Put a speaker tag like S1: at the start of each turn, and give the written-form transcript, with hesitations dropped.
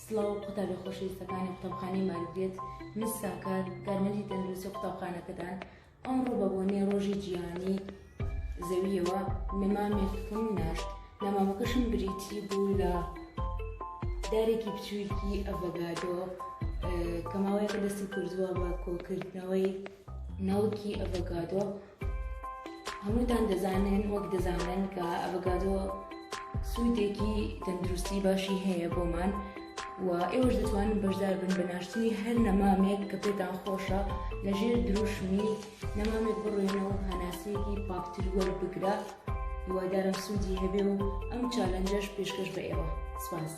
S1: سڵاو قوتابی خۆشەویستەکانی قوتابخانەی مارگرێت من ساکار گارمەلی تەندروستی قوتابخانەکەتان ئەمڕۆ بە بۆنەی ڕۆژی جیهانی زەویەوە نەمامێکم ناشت. نەمامەکەشم بریتی بوو لە دارێکی بچووکی ئەڤۆکادۆ کە ماوەیەکە دەستی کردووە بە کۆکردنەوەی ناوکی ئەڤۆکادۆ. هەمووتان دەزانن وەک دەزانن کە ئەڤۆکادۆ سوودێکی تەندروستی باشی هەیە بۆمان و ئێوەش دەتوانن بەشداربن بە ناشتنی هەر نەمامێک کە پێتان خۆشە لەژێر دروشمی نەمامێک بڕوێنە و هەناسەیەکی پاکتر وەر بگرە. هیوادارم سوودی هەبێ و ئەم چالەنجەش پێشکەش بە ئێوە. سپاس.